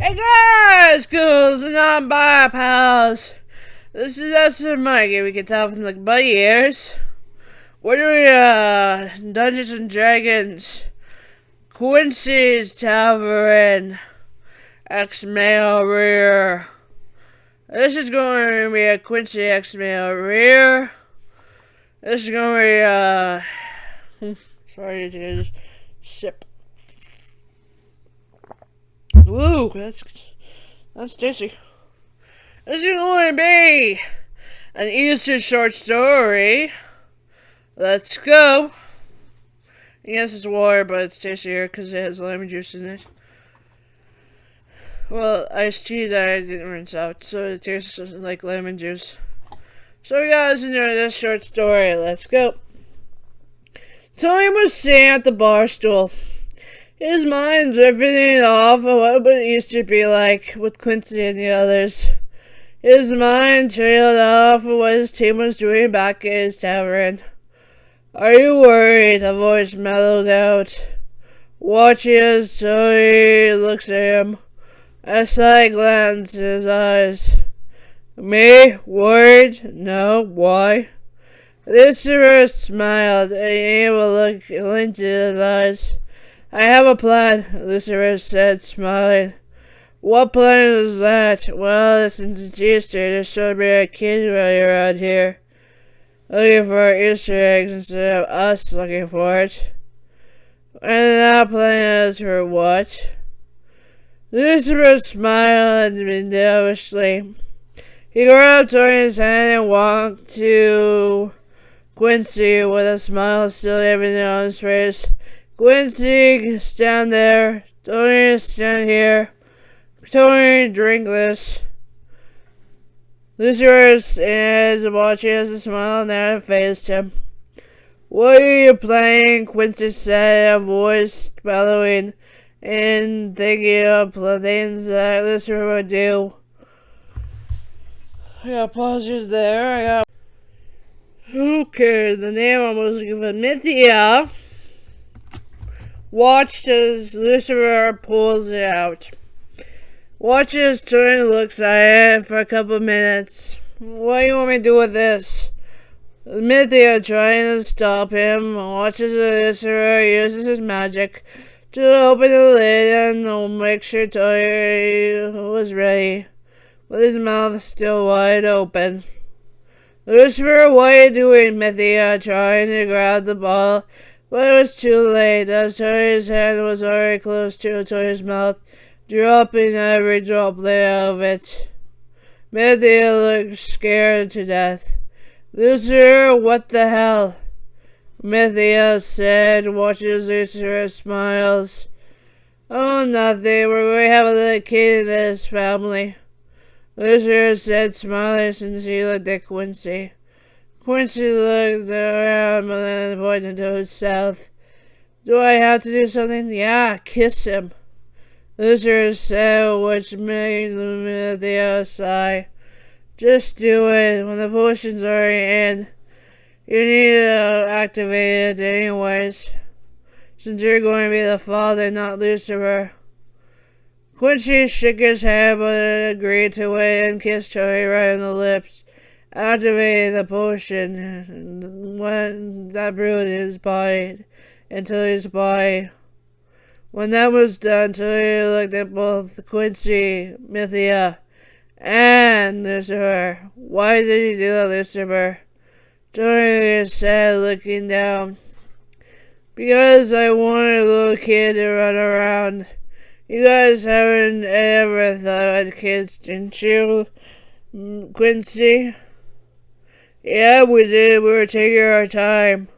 Hey guys, ghouls and non-bi pals. This is us and Mikey. We can tell from the buddy ears. We're doing Dungeons and Dragons, Quincy Tavern, X-Mail Rear. This is going to be a Quincy X-Mail Rear. This is going to be sorry to just sip. Woo, that's tasty. This is going to be an Easter short story. Let's go. Yes, it's water, but it's tastier because it has lemon juice in it. Well, iced tea that I didn't rinse out, so it tastes like lemon juice. So you guys enjoy this short story. Let's go. Tony was sitting at the bar stool. His mind drifting off of what it used to be like with Quincy and the others. His mind trailed off of what his team was doing back at his tavern. Are you worried? A voice mellowed out. Watching as Tony looks at him. A slight glance in his eyes. Me? Worried? No. Why? Lucifer smiled, and able look into his eyes. I have a plan, Lucifer said, smiling. What plan is that? Well, since it's Easter, there should be a kid running around here, looking for Easter eggs instead of us looking for it. And that plan is for what? Lucifer smiled indulgently. He grabbed Tony's hand and walked to Quincy with a smile still evident on his face. Quincy, stand there. Tony, stand here. Tony, drink this. Lucifer's and watching as a smile never faced him. What are you playing? Quincy said, a voice bellowing and thinking of the things that Lucifer would do. I got pauses there. Who cares? The name I was given Minthie. Watched as Lucifer pulls it out. Watch as Tony looks at it for a couple of minutes. What do you want me to do with this? Minthie trying to stop him. Watches as Lucifer uses his magic to open the lid and make sure Tony was ready, with his mouth still wide open. Lucifer, what are you doing? Minthie trying to grab the ball. But it was too late, as Tony's hand was already close to Tony's mouth, dropping every droplet of it. Minthie looked scared to death. Lucifer, what the hell? Minthie said, watching as Lucifer smiles. Oh, nothing. We're going to have a little kid in this family. Lucifer said, smiling since he looked at Quincy. Quincy looked around and then pointed to the south. Do I have to do something? Yeah, kiss him. Lucifer said, which made the sigh. Just do it. When the potion's already in, you need to activate it anyways, since you're going to be the father, not Lucifer. Quincy shook his head but agreed to it and kissed Tony right on the lips, activating the potion when that brewed his body into his body. When that was done, Tony looked at both Quincy, Minthie, and Lucifer. Why did you do that, Lucifer? Tony said, looking down. Because I wanted a little kid to run around. You guys haven't ever thought of kids, didn't you, Quincy? Yeah, we did. We were taking our time.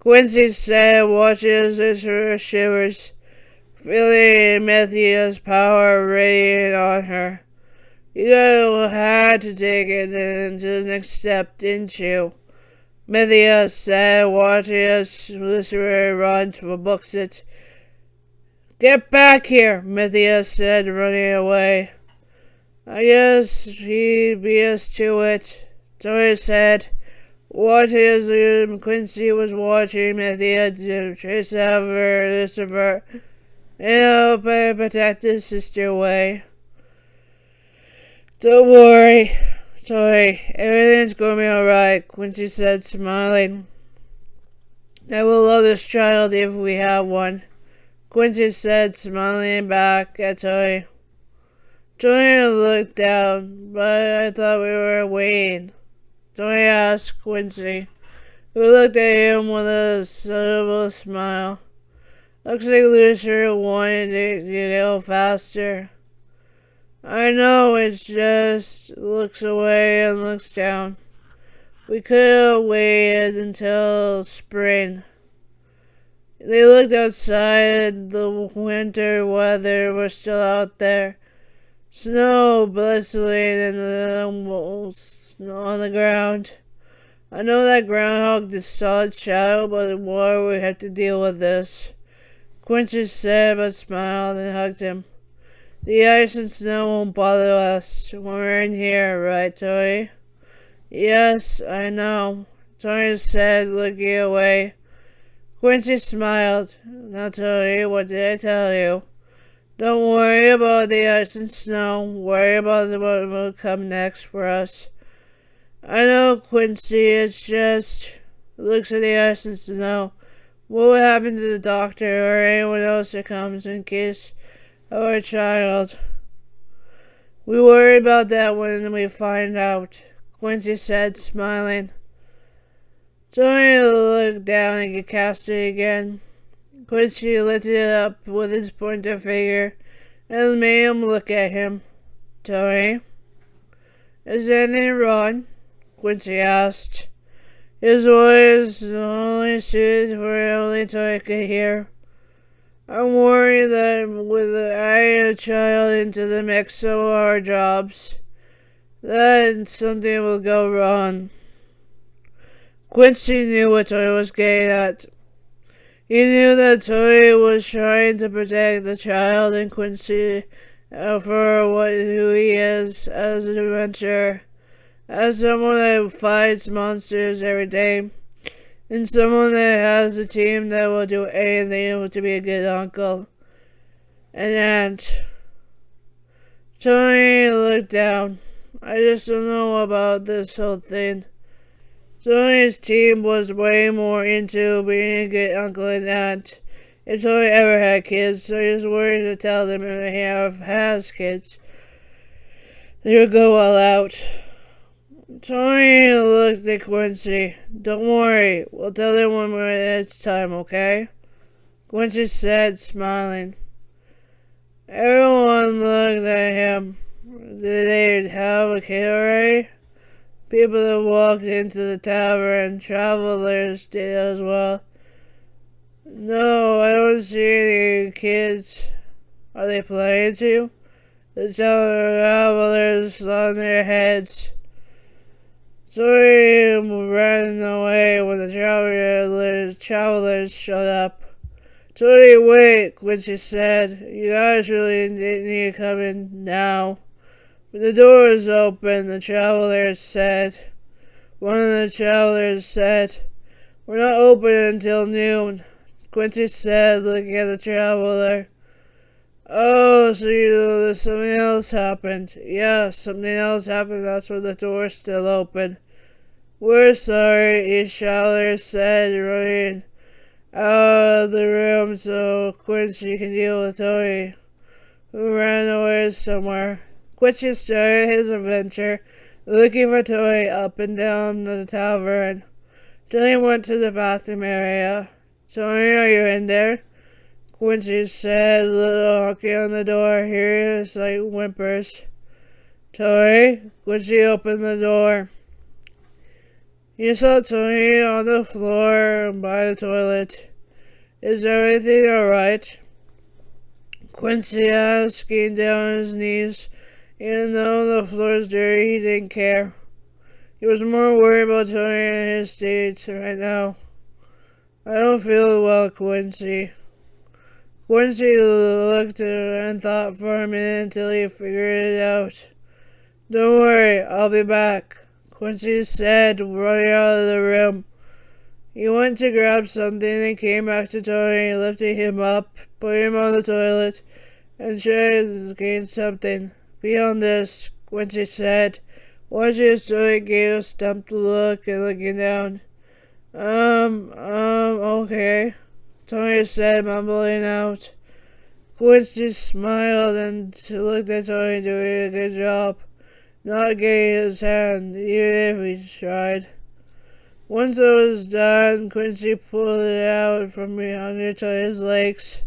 Quincy said, watching as Lucifer shivers, feeling Minthie's power radiating on her. You guys had to take it into the next step, didn't you? Minthie said, watching as Lucifer run to books it. Get back here, Minthie said, running away. I guess he beat us to it, Tony said. What is Quincy was watching Minthie chase after Lucifer. and help protect his sister away. Don't worry, Tori. Everything's going to be alright, Quincy said, smiling. I will love this child if we have one, Quincy said, smiling back at Tori. Tori looked down, but I thought we were waiting. Tori asked Quincy, who looked at him with a subtle smile. Looks like Lucifer wanted to go faster. I know, it just looks away and looks down. We could have waited until spring. They looked outside. The winter weather was still out there. Snow blistering and on the ground. I know that groundhog is solid shadow, but why we have to deal with this? Quincy said, but smiled and hugged him. The ice and snow won't bother us when we're in here, right, Tori? Yes, I know, Tori said, looking away. Quincy smiled. Now, Tori, what did I tell you? Don't worry about the ice and snow. Worry about what will come next for us. I know, Quincy, it's just... Looks at the ice and snow. What will happen to the doctor or anyone else that comes in case of our child? We worry about that when we find out, Quincy said, smiling. Tony looked down and cast it again. Quincy lifted it up with his pointer finger and made him look at him. Tony, is anything wrong? Quincy asked. His voice only suited for only Tony could hear. I'm worried that with adding a child into the mix of our jobs, that something will go wrong. Quincy knew what Tori was getting at. He knew that Tori was trying to protect the child and Quincy for who he is as an adventurer, as someone that fights monsters every day, and someone that has a team that will do anything to be a good uncle and aunt. Tony looked down. I just don't know about this whole thing. Tony's team was way more into being a good uncle and aunt if Tony ever had kids, so he was worried to tell them if he has kids. They would go all out. Tony looked at Quincy. Don't worry, we'll tell them when it's time, okay? Quincy said, smiling. Everyone looked at him. Did they have a kid already? People that walked into the tavern, travelers did as well. No, I don't see any kids. Are they planning to? The travelers on their heads. Tori ran away when the travelers showed up. Tori, wait, Quincy said. You guys really need to come in now. When the door was open, the travelers said. One of the travelers said, We're not open until noon, Quincy said, looking at the traveler. Oh, so something else happened. Yeah, something else happened. That's why the door's still open. We're sorry, each traveler said, running out of the room so Quincy can deal with Tony, who ran away somewhere. Quincy started his adventure, looking for Tony up and down the tavern. Tony went to the bathroom area. Tony, are you in there? Quincy said, knocking on the door. Hearing like whimpers. Tony? Quincy opened the door. He saw Tony on the floor by the toilet. Is everything alright? Quincy asked, getting down on his knees. Even though the floor was dirty, he didn't care. He was more worried about Tony and his state right now. I don't feel well, Quincy. Quincy looked and thought for a minute until he figured it out. Don't worry, I'll be back, Quincy said, running out of the room. He went to grab something and came back to Tony, lifting him up, putting him on the toilet, and tried to gain something. Beyond this, Quincy said, watching his Tony gave a stumped look and looking down. Okay, Tony said, mumbling out. Quincy smiled and looked at Tony doing a good job, not getting his hand, even if he tried. Once it was done, Quincy pulled it out from behind Tony's legs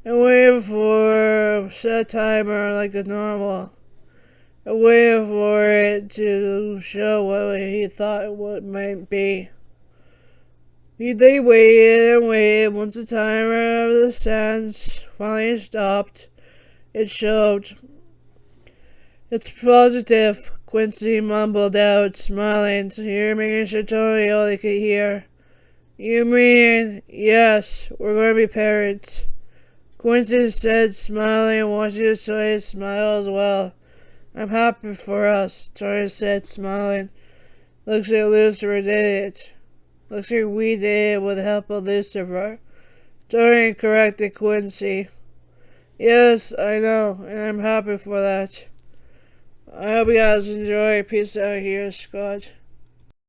and waited for a set timer like a normal. And waited for it to show what he thought it might be. They waited and waited. Once the timer of the sands finally stopped, it showed. It's positive, Quincy mumbled out, smiling. You're making sure Tony all he could hear. You mean, yes, we're going to be parents, Quincy said, smiling, watching his Tony smile as well. I'm happy for us, Tony said, smiling. Looks like Lucifer did it. Looks like we did it with the help of Lucifer. Tony corrected Quincy. Yes, I know, and I'm happy for that. I hope you guys enjoy. Peace out here, Scott.